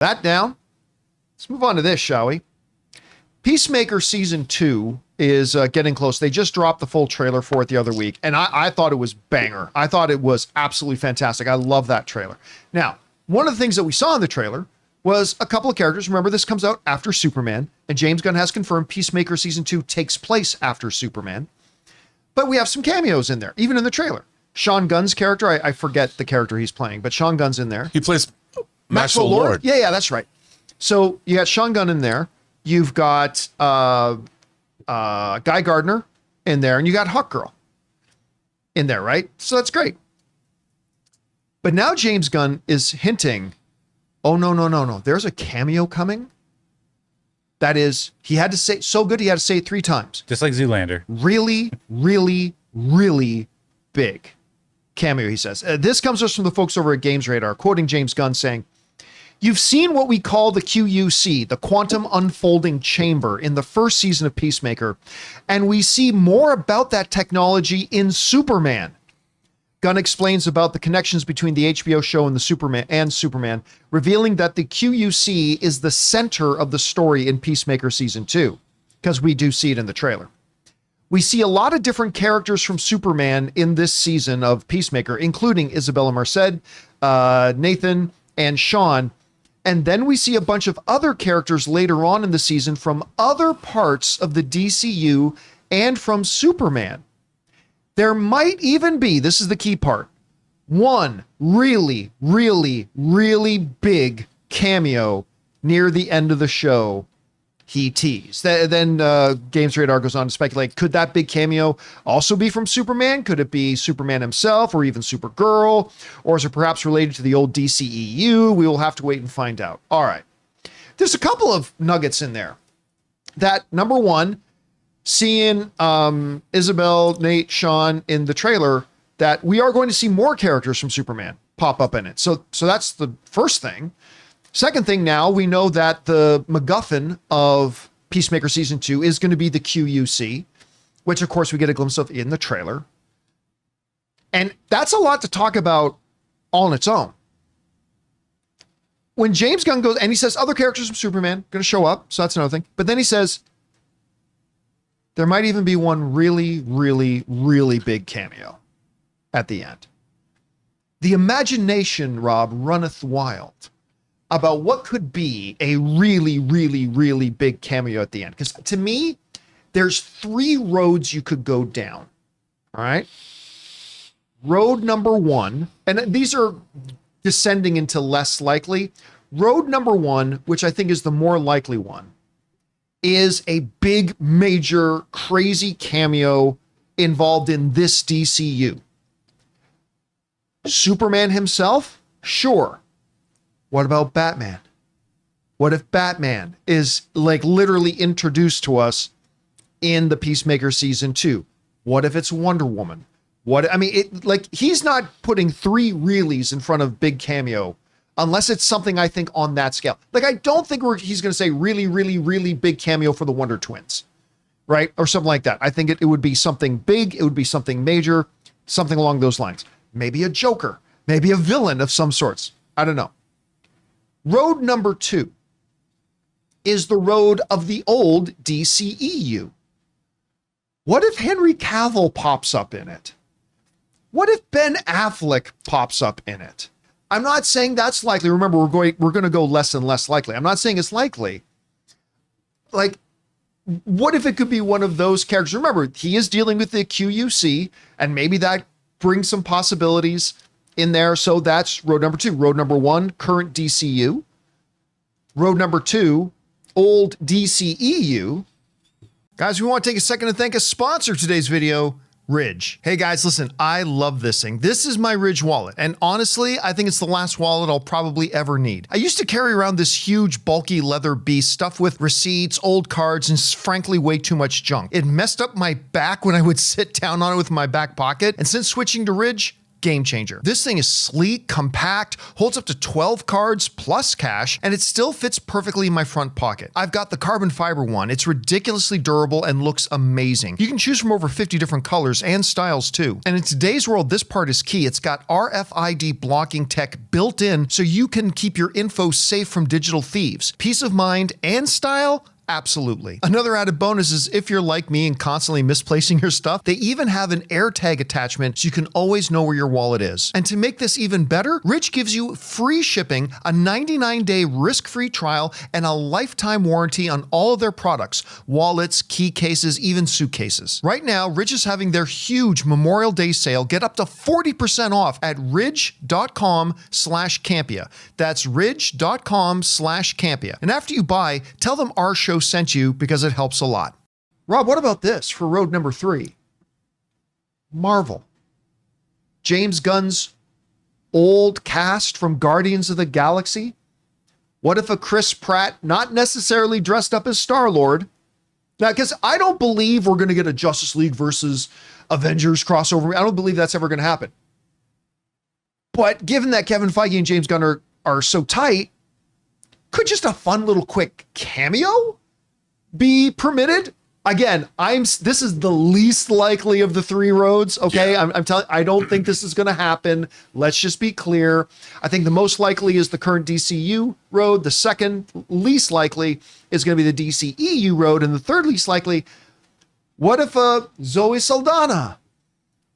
That down. Let's move on to this, shall we? Peacemaker Season 2 is getting close. They just dropped the full trailer for it the other week, and I thought it was banger. I thought it was absolutely fantastic. I love that trailer. Now, one of the things that we saw in the trailer was a couple of characters. Remember, this comes out after Superman, and James Gunn has confirmed Peacemaker Season 2 takes place after Superman. But we have some cameos in there, even in the trailer. Sean Gunn's character, I forget the character he's playing, but Sean Gunn's in there. He plays Maxwell Lord. Yeah, that's right. So you got Sean Gunn in there. You've got Guy Gardner in there, and you got Hawk Girl in there, right? So that's great. But now James Gunn is hinting, oh, no. There's a cameo coming. That is, he had to say, so good, he had to say it 3 times. Just like Zoolander. Really, really, really big cameo, he says. This comes to us from the folks over at Games Radar, quoting James Gunn saying, "You've seen what we call the QUC, the Quantum Unfolding Chamber, in the first season of Peacemaker, and we see more about that technology in Superman." Gunn explains about the connections between the HBO show and Superman, revealing that the QUC is the center of the story in Peacemaker Season 2, because we do see it in the trailer. We see a lot of different characters from Superman in this season of Peacemaker, including Isabella Merced, Nathan, and Sean. And then we see a bunch of other characters later on in the season from other parts of the DCU and from Superman. There might even be, this is the key part, one really, really, really big cameo near the end of the show, he teased. Then Games Radar goes on to speculate, could that big cameo also be from Superman? Could it be Superman himself or even Supergirl? Or is it perhaps related to the old DCEU? We will have to wait and find out. All right. There's a couple of nuggets in there. That, number one, seeing Isabel, Nate, Sean in the trailer, that we are going to see more characters from Superman pop up in it. So that's the first thing. Second thing, now we know that the MacGuffin of Peacemaker Season 2 is going to be the QUC, which of course we get a glimpse of in the trailer. And that's a lot to talk about all on its own. When James Gunn goes, and he says other characters from Superman going to show up, so that's another thing. But then he says, there might even be one really, really, really big cameo at the end. The imagination, Rob, runneth wild about what could be a really, really, really big cameo at the end. Because to me, there's 3 roads you could go down. All right. Road number 1, and these are descending into less likely. Road number 1, which I think is the more likely one, is a big, major, crazy cameo involved in this DCU. Superman himself? Sure. What about Batman? What if Batman is like literally introduced to us in the Peacemaker Season 2? What if it's Wonder Woman? He's not putting 3 reallys in front of big cameo unless it's something I think on that scale. Like, I don't think he's going to say really, really, really big cameo for the Wonder Twins, right? Or something like that. I think it would be something big. It would be something major, something along those lines. Maybe a Joker, maybe a villain of some sorts. I don't know. Road number 2 is the road of the old DCEU. What if Henry Cavill pops up in it? What if Ben Affleck pops up in it? I'm not saying that's likely. Remember, we're going to go less and less likely. I'm not saying it's likely. Like, what if it could be one of those characters? Remember, he is dealing with the QUC, and maybe that brings some possibilities in there. So that's road number 2. Road number 1, current DCU. Road number 2, old DCEU. Guys, we want to take a second to thank a sponsor of today's video, Ridge. Hey guys, listen, I love this thing. This is my Ridge wallet, and honestly, I think it's the last wallet I'll probably ever need. I used to carry around this huge, bulky leather beast stuffed with receipts, old cards, and frankly, way too much junk. It messed up my back when I would sit down on it with my back pocket, and since switching to Ridge, game changer. This thing is sleek, compact, holds up to 12 cards plus cash, and it still fits perfectly in my front pocket. I've got the carbon fiber one. It's ridiculously durable and looks amazing. You can choose from over 50 different colors and styles too. And in today's world, this part is key. It's got RFID blocking tech built in so you can keep your info safe from digital thieves. Peace of mind and style? Absolutely. Another added bonus is if you're like me and constantly misplacing your stuff, they even have an AirTag attachment so you can always know where your wallet is. And to make this even better, Ridge gives you free shipping, a 99-day risk-free trial, and a lifetime warranty on all of their products, wallets, key cases, even suitcases. Right now, Ridge is having their huge Memorial Day sale. Get up to 40% off at ridge.com/Campea. That's ridge.com/Campea. And after you buy, tell them our show sent you because it helps a lot. Rob, what about this for road number 3? Marvel. James Gunn's old cast from Guardians of the Galaxy. What if a Chris Pratt, not necessarily dressed up as Star-Lord? Now, because I don't believe we're going to get a Justice League versus Avengers crossover. I don't believe that's ever going to happen. But given that Kevin Feige and James Gunn are so tight, could just a fun little quick cameo be permitted? Again, this is the least likely of the 3 roads. Okay. Yeah. I'm telling, I don't think this is going to happen. Let's just be clear. I think the most likely is the current DCU road. The second least likely is going to be the DCEU road. And the third least likely, what if a Zoe Saldana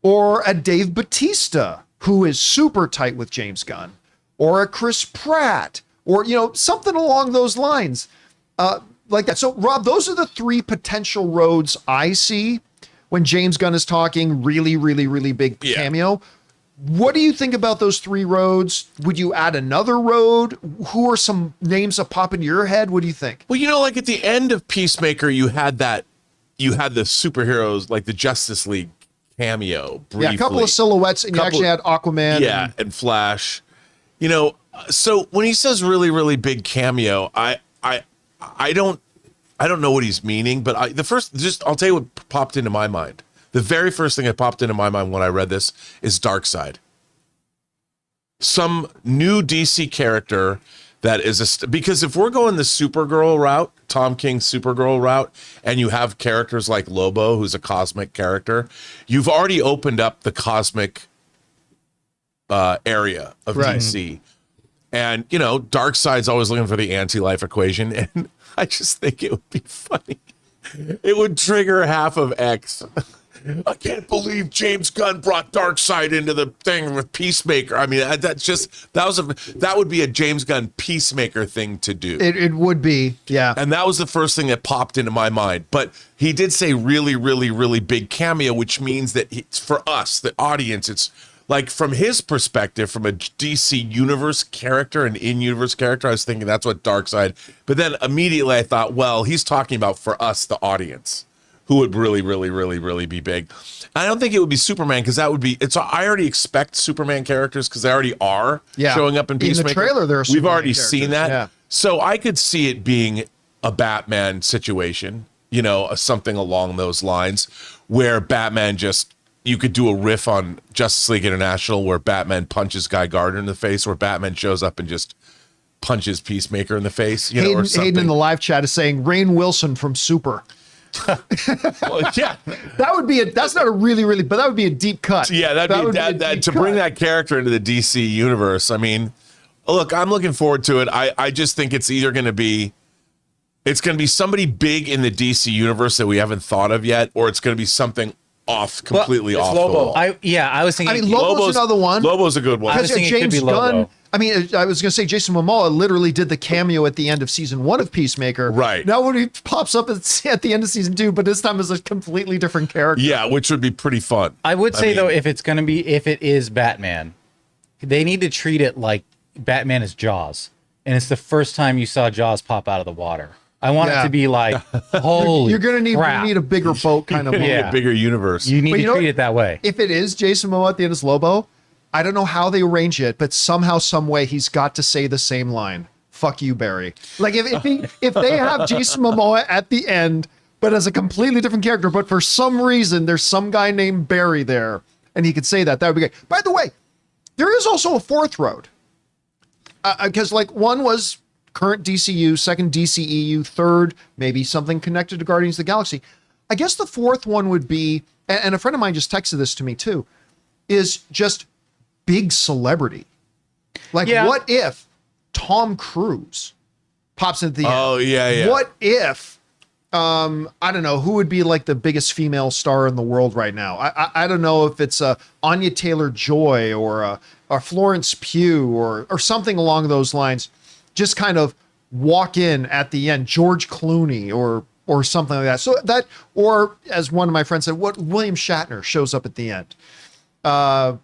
or a Dave Bautista, who is super tight with James Gunn, or a Chris Pratt, or, something along those lines. Like that. So, Rob, those are the 3 potential roads I see when James Gunn is talking really, really, really big cameo. What do you think about those 3 roads? Would you add another road? Who are some names that pop into your head? What do you think? Well, like at the end of Peacemaker, you had the superheroes, like the Justice League cameo. Briefly. Yeah, a couple of silhouettes, and you actually had Aquaman. Yeah, and Flash. So when he says really, really big cameo, I don't know what he's meaning, but I'll tell you what popped into my mind. The very first thing that popped into my mind when I read this is Darkseid. Some new DC character that is because if we're going the Supergirl route, Tom King's Supergirl route, and you have characters like Lobo, who's a cosmic character, you've already opened up the cosmic area of DC. And, Darkseid's always looking for the anti-life equation. And I just think it would be funny. It would trigger half of X. I can't believe James Gunn brought Darkseid into the thing with Peacemaker. I mean, that would be a James Gunn Peacemaker thing to do. It would be, yeah. And that was the first thing that popped into my mind. But he did say really, really, really big cameo, which means that for us, the audience, it's like from his perspective, from a DC universe character, an in-universe character, I was thinking that's what Darkseid. But then immediately I thought, well, he's talking about for us, the audience, who would really, really, really, really be big. I don't think it would be Superman because that would be. I already expect Superman characters because they already are showing up in Peacemaker. In the trailer, there are We've already seen that, so I could see it being a Batman situation, something along those lines, where Batman just. You could do a riff on Justice League International where Batman punches Guy Gardner in the face, where Batman shows up and just punches Peacemaker in the face. Hayden in the live chat is saying Rainn Wilson from Super. Well, yeah, that's not a really, really, but that would be a deep cut. Yeah, that to bring that character into the DC universe. I mean, look, I'm looking forward to it. I just think it's either going to be somebody big in the DC universe that we haven't thought of yet, or it's going to be something completely off Lobo. the wall. I was thinking. Lobo's another one. Lobo's a good one. I was thinking James it could be Gunn. Lobo. I mean, I was going to say Jason Momoa literally did the cameo at the end of season 1 of Peacemaker. Right. Now when he pops up at the end of season 2, but this time as a completely different character. Yeah, which would be pretty fun. I would say though, if it is Batman, they need to treat it like Batman is Jaws, and it's the first time you saw Jaws pop out of the water. I want it to be like, holy You're going to need a bigger boat kind of a bigger universe. You need to treat it that way. If it is Jason Momoa at the end as Lobo, I don't know how they arrange it, but somehow, some way, he's got to say the same line. Fuck you, Barry. Like if they have Jason Momoa at the end, but as a completely different character, but for some reason there's some guy named Barry there, and he could say that would be great. By the way, There is also a fourth road. Because like one was current DCU, second DCEU, third, maybe something connected to Guardians of the Galaxy. I guess the fourth one would be, and a friend of mine just texted this to me too, is just big celebrity. Like, what if Tom Cruise pops into the end? Oh, yeah. What if, I don't know, who would be like the biggest female star in the world right now? I don't know if it's Anya Taylor-Joy or Florence Pugh or something along those lines. Just kind of walk in at the end, George Clooney or something like that. So that, or as one of my friends said, what William Shatner shows up at the end,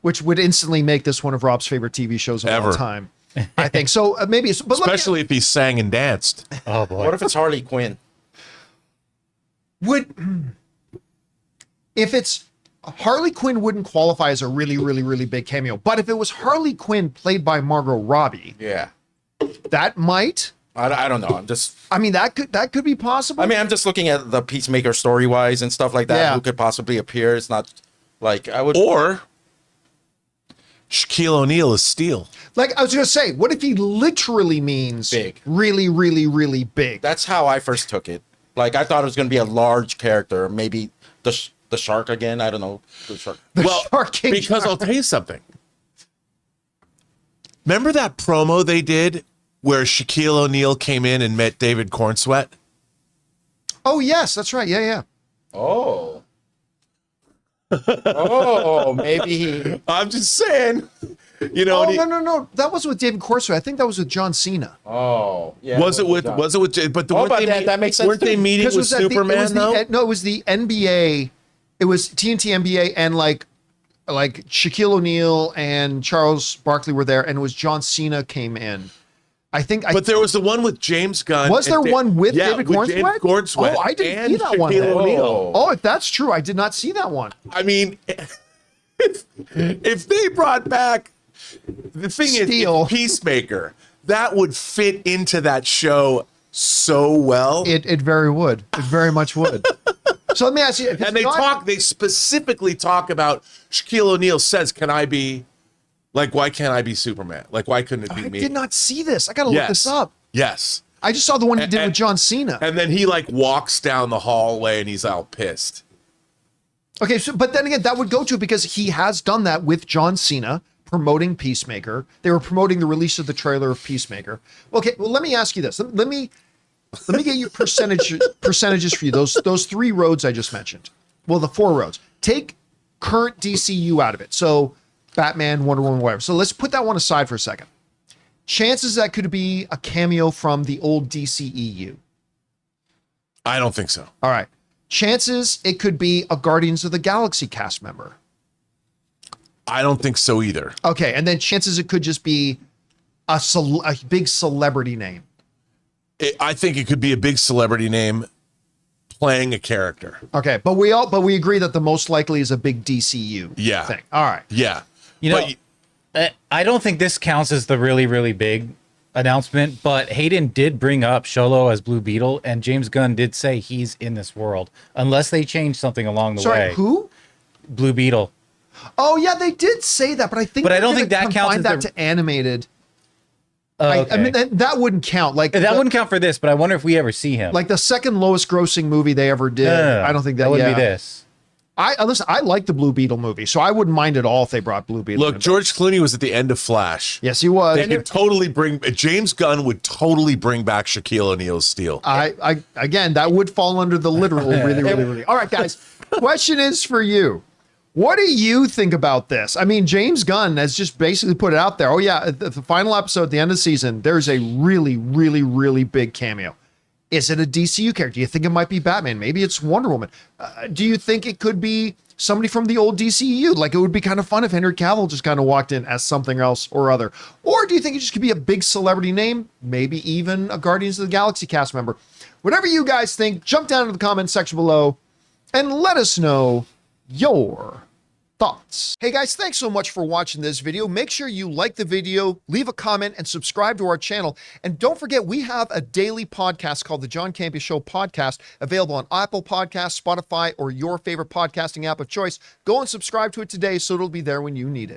which would instantly make this one of Rob's favorite TV shows of all time. I think so. Maybe, but especially if he sang and danced. Oh boy! What if it's Harley Quinn? If it's Harley Quinn wouldn't qualify as a really, really, really big cameo. But if it was Harley Quinn played by Margot Robbie, Yeah. that might. I don't know. I mean, that could be possible. I mean, I'm just looking at the Peacemaker story-wise and stuff like that. Yeah. Who could possibly appear? It's not like I would. Or Shaquille O'Neal is Steel. Like I was gonna say, what if he literally means Big. really, really, really big? That's how I first took it. Like I thought it was going to be a large character, maybe the shark again. I don't know. The shark. Shark King because shark. I'll tell you something. Remember that promo they did where Shaquille O'Neal came in and met David Cornsweet? Oh yes, that's right. Yeah. Oh. Oh, maybe he. I'm just saying. You know, Oh no. That was with David Corso. I think that was with John Cena. Oh, yeah. was it with but that makes sense weren't they too. meeting with Superman though? It was the NBA. It was TNT NBA and like Shaquille O'Neal and Charles Barkley were there, and it was John Cena came in. But there was the one with James Gunn. Was there one with David Cornsweet? Cornsweet? Oh, I didn't and see that one. Shaquille O'Neal. Oh, if that's true, I did not see that one. I mean, if they brought back the thing Steel. is Peacemaker, that would fit into that show so well. It very would. It very much would. So let me ask you. And they specifically talk about Shaquille O'Neal says, "Can I be like? Why can't I be Superman? Like, why couldn't it be me?" I did not see this. I got to look this up. Yes. I just saw the one he did with John Cena. And then he like walks down the hallway and he's all pissed. Okay, so but then again, that would go to because he has done that with John Cena promoting Peacemaker. They were promoting the release of the trailer of Peacemaker. Okay, well, let me ask you this. Let me get you percentages for you. Those three roads I just mentioned. Well, the four roads. Take current DCU out of it. So Batman, Wonder Woman, whatever. So let's put that one aside for a second. Chances that could be a cameo from the old DCEU. I don't think so. All right. Chances it could be a Guardians of the Galaxy cast member. I don't think so either. Okay, and then chances it could just be a big celebrity name. I think it could be a big celebrity name playing a character. Okay, but we agree that the most likely is a big DCU thing. All right. Yeah. You know, I don't think this counts as the really, really big announcement, but Hayden did bring up Sholo as Blue Beetle, and James Gunn did say he's in this world, unless they change something along the way. Sorry, who? Blue Beetle. Oh yeah, they did say that, but I don't think that counts. That to animated. Okay. I mean that wouldn't count. Like that wouldn't count for this, but I wonder if we ever see him. Like the second lowest grossing movie they ever did. No. I don't think that would be this. I like the Blue Beetle movie, so I wouldn't mind at all if they brought Blue Beetle. Look, George Clooney was at the end of Flash. Yes, he was. They could totally bring James Gunn would totally bring back Shaquille O'Neal's Steel. I again, that would fall under the literal really, really, really. All right, guys. Question is for you. What do you think about this? I mean, James Gunn has just basically put it out there. Oh yeah, the final episode at the end of the season, there's a really, really, really big cameo. Is it a DCU character? Do you think it might be Batman? Maybe it's Wonder Woman. Do you think it could be somebody from the old DCU? Like, it would be kind of fun if Henry Cavill just kind of walked in as something else or other. Or do you think it just could be a big celebrity name? Maybe even a Guardians of the Galaxy cast member. Whatever you guys think, jump down to the comment section below and let us know your thoughts. Hey guys, thanks so much for watching this video. Make sure you like the video, leave a comment, and subscribe to our channel. And don't forget, we have a daily podcast called the John Campea Show podcast, available on Apple Podcasts, Spotify, or your favorite podcasting app of choice. Go and subscribe to it today so it'll be there when you need it.